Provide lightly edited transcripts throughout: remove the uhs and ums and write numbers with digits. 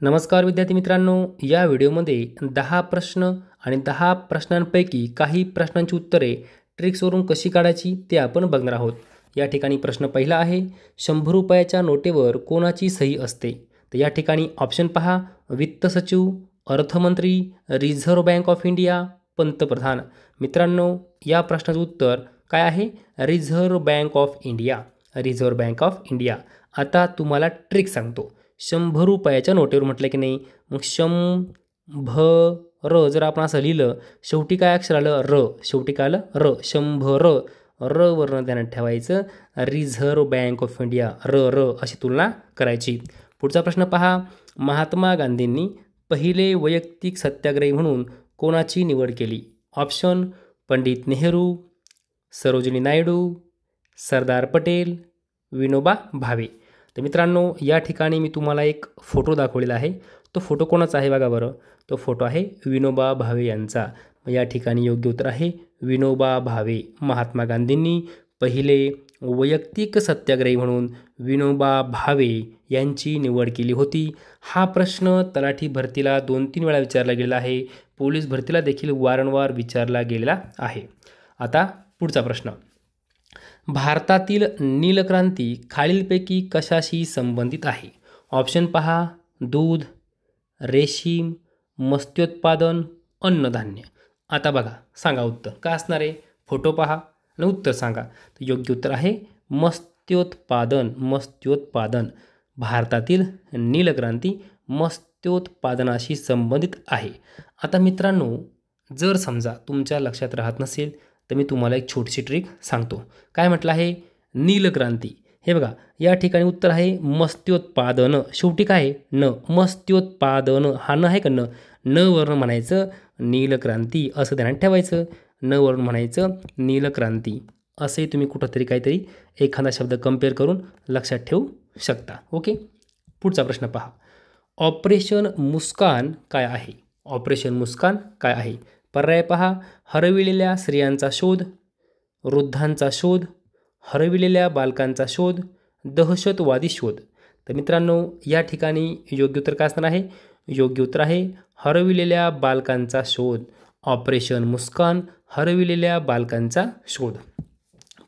नमस्कार विद्यार्थी मित्रांनो, या व्हिडिओमध्ये 10 प्रश्न आणि 10 प्रश्नांपैकी काही प्रश्नांची उत्तरे ट्रिक्सवरून कशी काढायची ते आपण बघणार आहोत. या ठिकाणी प्रश्न पहिला आहे, 100 रुपयाच्या नोटेवर कोणाची सही असते? तर या ठिकाणी ऑप्शन पहा, वित्त सचिव, अर्थमंत्री, रिझर्व्ह बँक ऑफ इंडिया, पंतप्रधान. मित्रांनो, या प्रश्नाचं उत्तर काय आहे? Reserve bank of India. Reserve bank of India. आता तुम्हाला ट्रिक सांगतो. 100 रुपयाच्या नोटेवर म्हटलं की नाही, मग शंभर जर आपण असं लिहिलं, शेवटी काय अक्षर आलं? र. शेवटी काय आलं? र. 100. र वर्ण ध्यानात ठेवायचं. Reserve bank of India. र अशी तुलना करायची. पुढचा प्रश्न पहा, महात्मा गांधींनी पहिले वैयक्तिक सत्याग्रही म्हणून कोणाची निवड केली? ऑप्शन, पंडित नेहरू, सरोजिनी नायडू, सरदार पटेल, विनोबा भावे. तर मित्रांनो, या ठिकाणी मी तुम्हाला एक फोटो दाखवलेला आहे. तो फोटो कोणाचा आहे बघा बरं. तो फोटो आहे विनोबा भावे यांचा. या ठिकाणी योग्य उत्तर आहे विनोबा भावे. महात्मा गांधींनी पहिले वैयक्तिक सत्याग्रही म्हणून विनोबा भावे यांची निवड केली होती. हा प्रश्न तलाठी भरतीला 2-3 वेळा विचारला गेलेला आहे. पोलीस भरतीला देखील वारंवार विचारला गेलेला आहे. आता पुढचा प्रश्न, भारतातील नीलक्रांती खालीलपैकी कशाशी संबंधित आहे? ऑप्शन पहा, दूध, रेशीम, मत्स्योत्पादन, अन्नधान्य. आता बघा, सांगा उत्तर काय असणार आहे? फोटो पहा आणि उत्तर सांगा. तर योग्य उत्तर आहे मत्स्योत्पादन. मत्स्योत्पादन. भारतातील नीलक्रांती मत्स्योत्पादनाशी संबंधित आहे. आता मित्रांनो, जर समजा तुमच्या लक्षात राहत नसेल तर मी तुम्हाला एक छोटीशी ट्रिक सांगतो. काय म्हटलं आहे? नीलक्रांती. हे बघा, या ठिकाणी उत्तर आहे मत्स्योत्पादन. शेवटी काय आहे? न. मत्स्योत्पादन. हा न आहे का? न. न वर्ण म्हणायचं नीलक्रांती असं ध्यानात ठेवायचं. न वर्ण म्हणायचं नीलक्रांती. असे तुम्ही कुठंतरी काहीतरी एखादा शब्द कंपेअर करून लक्षात ठेवू शकता. ओके. पुढचा प्रश्न पहा, ऑपरेशन मुस्कान काय आहे? ऑपरेशन मुस्कान काय आहे? पर्याय पहा, हरविलेल्या स्त्रियांचा शोध, वृद्धांचा शोध, हरविलेल्या बालकांचा शोध, दहशतवादी शोध. तर मित्रांनो, या ठिकाणी योग्य उत्तर काय असणार आहे? योग्य उत्तर आहे हरविलेल्या बालकांचा शोध. ऑपरेशन मुस्कान, हरविलेल्या बालकांचा शोध.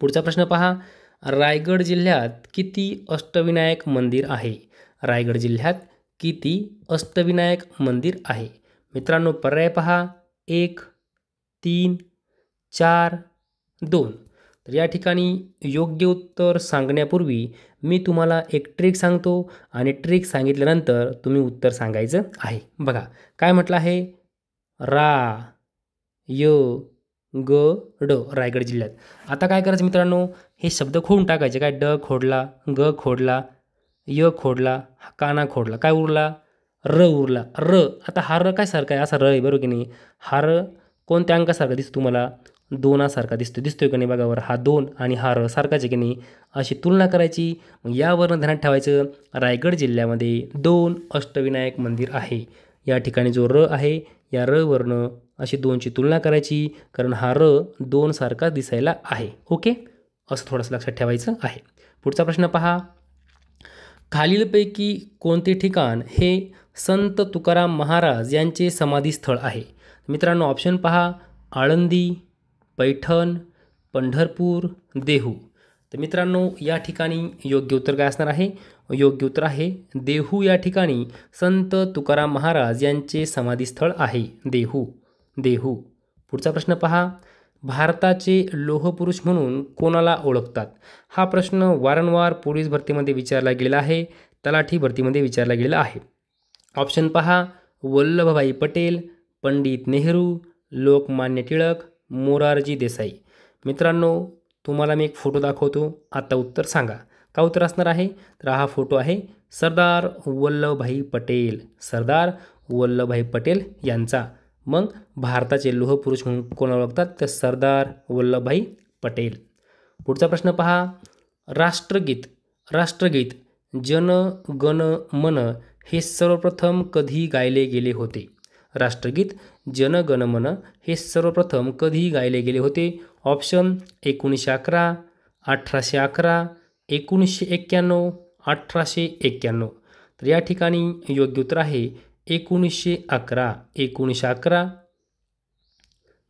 पुढचा प्रश्न पहा, रायगड जिल्ह्यात किती अष्टविनायक मंदिर आहे? रायगड जिल्ह्यात किती अष्टविनायक मंदिर आहे? मित्रांनो, पर्याय पहा, 1, 3, 4, 2. तर या ठिकाणी योग्य उत्तर सांगण्यापूर्वी मी तुम्हाला एक ट्रिक सांगतो आणि ट्रिक सांगितल्यानंतर तुम्ही उत्तर सांगायचं आहे. बघा काय म्हटलं आहे? रा, य, ग, ड. रायगड जिल्ह्यात. आता काय करायचं मित्रांनो, हे शब्द खोडून टाकायचे. काय? ड खोडला, ग खोडला, य खोडला, काना खोडला. काय उरला? र उरला. र. आता हा र काय सारखा आहे? असा र आहे बरोबर की नाही? हा र कोणत्या अंकासारखा दिसतो तुम्हाला? 2 दिसतोय का नाही बघा बरं. हा 2 आणि हा र सारखाच आहे की नाही? अशी तुलना करायची. मग यावरून ध्यानात ठेवायचं, रायगड जिल्ह्यामध्ये 2 अष्टविनायक मंदिर आहे. या ठिकाणी जो र आहे, या र वर्ण अशी 2ची तुलना करायची, कारण हा र 2 सारखा दिसायला आहे. ओके, असं थोडंसं लक्षात ठेवायचं आहे. पुढचा प्रश्न पहा, खालीलपैकी कोणते ठिकाण हे संत तुकाराम महाराज यांचे समाधीस्थळ आहे? मित्रांनो, ऑप्शन पहा, आळंदी, पैठण, पंढरपूर, देहू. तर मित्रांनो, या ठिकाणी योग्य उत्तर काय असणार आहे? योग्य उत्तर आहे देहू. या ठिकाणी संत तुकाराम महाराज यांचे समाधीस्थळ आहे. देहू. देहू. पुढचा प्रश्न पहा, भारताचे लोहपुरुष म्हणून कोणाला ओळखतात? हा प्रश्न वारंवार पोलीस भरतीमध्ये विचारला गेलेला आहे, तलाठी भरतीमध्ये विचारला गेलेला आहे. ऑप्शन पहा, वल्लभभाई पटेल, पंडित नेहरू, लोकमान्य टिळक, मोरारजी देसाई. मित्रांनो, तुम्हाला मी एक फोटो दाखवतो. आता उत्तर सांगा. का उत्तर असणार आहे? तर हा फोटो आहे सरदार वल्लभभाई पटेल. सरदार वल्लभभाई पटेल यांचा. मग भारताचे लोहपुरुष म्हणून कोण ओळखतात? तर सरदार वल्लभभाई पटेल. पुढचा प्रश्न पहा, राष्ट्रगीत राष्ट्रगीत जन गण मन हे सर्वप्रथम कधी गायले गेले होते? राष्ट्रगीत जन गण मन हे सर्वप्रथम कधी गायले गेले होते? ऑप्शन 1911, 1811, 1991, 1891. तर या ठिकाणी योग्य उत्तर आहे 1911. 1911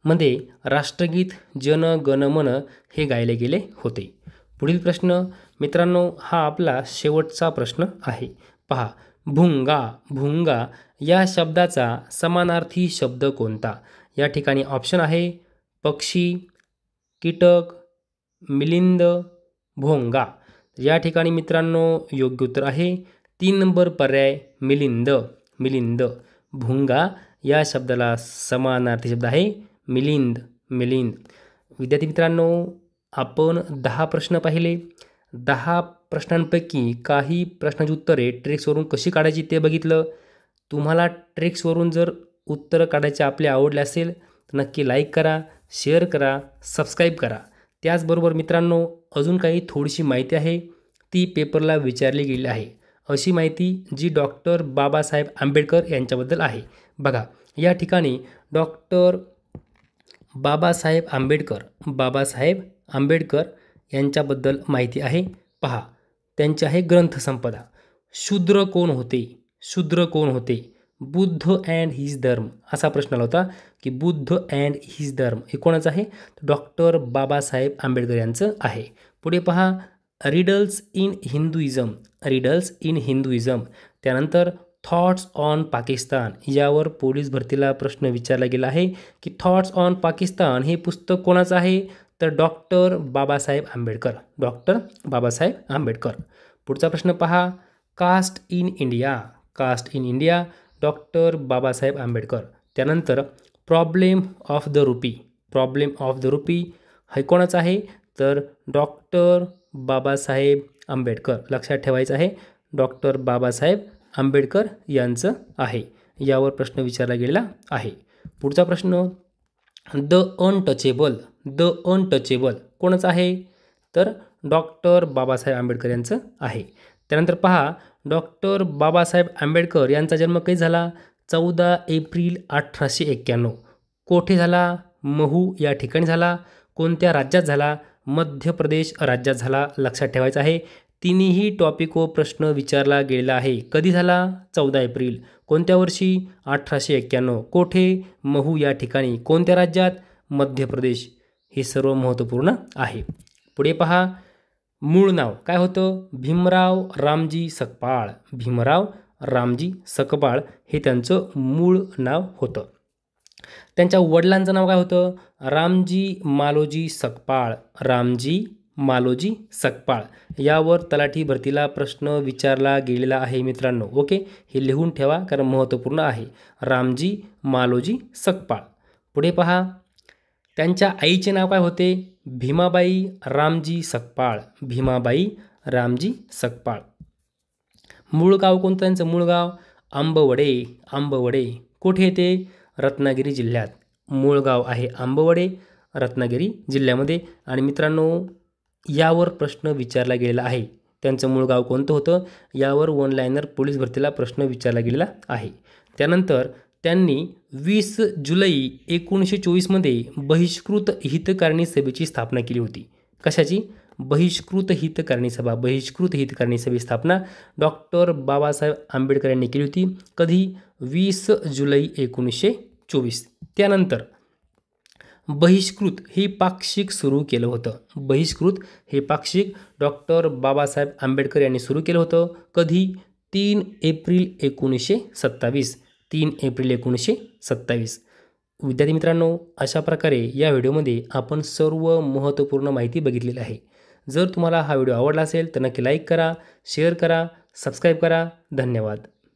मध्ये राष्ट्रगीत जन गण मन हे गायले गेले होते. पुढील प्रश्न मित्रांनो, हा आपला शेवटचा प्रश्न आहे. पहा, भुंगा. भुंगा या शब्दाचा समानार्थी शब्द कोणता? या ठिकाणी ऑप्शन आहे पक्षी, कीटक, मिलिंद, भोंगा. या ठिकाणी मित्रांनो योग्य उत्तर आहे 3 नंबर पर्याय मिलिंद. मिलिंद. भुंगा या शब्दाला समानार्थी शब्द आहे मिलिंद. मिलिंद. विद्यार्थी मित्रांनो, आपण 10 प्रश्न पाहिले. 10 प्रश्नांपैकी काही प्रश्नांची उत्तरे ट्रिक्सवरून कशी काढायची ते बघितलं. तुम्हाला ट्रिक्सवरून जर उत्तरं काढायचे आपले आवडले असेल तर नक्की लाईक करा, शेअर करा, सबस्क्राईब करा. त्याचबरोबर मित्रांनो, अजून काही थोडीशी माहिती आहे ती पेपरला विचारली गेली आहे. अशी माहिती जी डॉक्टर बाबासाहेब आंबेडकर यांच्याबद्दल आहे. बघा, या ठिकाणी डॉक्टर बाबासाहेब आंबेडकर यांच्याबद्दल माहिती आहे. पहा, त्यांचे आहे ग्रंथसंपदा. शूद्र कोण होते? शूद्र कोण होते? बुद्ध अँड हिज धर्म असा प्रश्न आला होता की बुद्ध अँड हिज धर्म हे कोणाचं आहे? डॉक्टर बाबासाहेब आंबेडकर यांचं आहे. पुढे पहा, riddles in Hinduism. Riddles in Hinduism. त्यानंतर थॉट्स ऑन पाकिस्तान यावर पोलीस भरतीला प्रश्न विचारला गेला आहे की थॉट्स ऑन पाकिस्तान हे पुस्तक कोणाचं आहे? तर डॉक्टर बाबासाहेब आंबेडकर. डॉक्टर बाबासाहेब आंबेडकर. पुढचा प्रश्न पहा, caste in India. Caste in India doctor Babasaheb Ambedkar. त्यानंतर problem of the rupee. Problem of the rupee हे कोणाचं आहे? तर डॉक्टर बाबासाहेब आंबेडकर. लक्षात ठेवायचं आहे डॉक्टर बाबासाहेब आंबेडकर यांचं आहे. यावर प्रश्न विचारला गेलेला आहे. पुढचा प्रश्न, द अनटचेबल. द अनटचेबल कोणाचं आहे? तर डॉक्टर बाबासाहेब आंबेडकर यांचं आहे. त्यानंतर पहा, डॉक्टर बाबासाहेब आंबेडकर यांचा जन्म कधी झाला? 14 एप्रिल 1891. कोठे झाला? महू या ठिकाणी झाला. कोणत्या राज्यात झाला? मध्य प्रदेश राज्यात झाला. लक्षात ठेवायचं आहे. तिन्ही टॉपिकवर प्रश्न विचारला गेलेला आहे. कधी झाला? 14 एप्रिल. कोणत्या वर्षी? 1891. कोठे? महू या ठिकाणी. कोणत्या राज्यात? मध्य प्रदेश. हे सर्व महत्त्वपूर्ण आहे. पुढे पहा, मूळ नाव काय होतं? भीमराव रामजी सकपाळ. भीमराव रामजी सकपाळ हे त्यांचं मूळ नाव होतं. त्यांच्या वडिलांचं नाव काय होतं? रामजी मालोजी सकपाळ. रामजी मालोजी सकपाळ. यावर तलाठी भरतीला प्रश्न विचारला गेलेला आहे मित्रांनो. ओके, हे लिहून ठेवा कारण महत्त्वपूर्ण आहे. रामजी मालोजी सकपाळ. पुढे पहा, त्यांच्या आईचे नाव काय होते? भीमाबाई रामजी सकपाळ. भीमाबाई रामजी सकपाळ. मूळ गाव कोणतं त्यांचं? मूळ गाव आंबवडे. आंबवडे कुठे येते? रत्नागिरी जिल्ह्यात. मूळ गाव आहे आंबवडे, रत्नागिरी जिल्ह्यामध्ये. आणि मित्रांनो, यावर प्रश्न विचारला गेलेला आहे. त्यांचं मूळ गाव कोणतं होतं? यावर वन लायनर पोलीस भरतीला प्रश्न विचारला गेलेला आहे. त्यानंतर त्यांनी 20 जुलै 1924 बहिष्कृत हितकारणी सभेची स्थापना केली होती. कशाची? बहिष्कृत हितकारणी सभा. बहिष्कृत हितकारणी सभेची स्थापना डॉक्टर बाबासाहेब आंबेडकर यांनी केली होती. कधी? 20 जुलै 1924. त्यानंतर बहिष्कृत हे पाक्षिक सुरू केलं होतं. बहिष्कृत हे पाक्षिक डॉक्टर बाबासाहेब आंबेडकर यांनी सुरू केलं होतं. कधी? 3 एप्रिल 1927. 3 एप्रिल 1927. विद्यार्थी मित्रांनो, अशा प्रकारे या व्हिडिओमध्ये आपण सर्व महत्त्वपूर्ण माहिती बघितलेली आहे. जर तुम्हाला हा व्हिडिओ आवडला असेल तर नक्की लाईक करा, शेअर करा, सबस्क्राईब करा. धन्यवाद.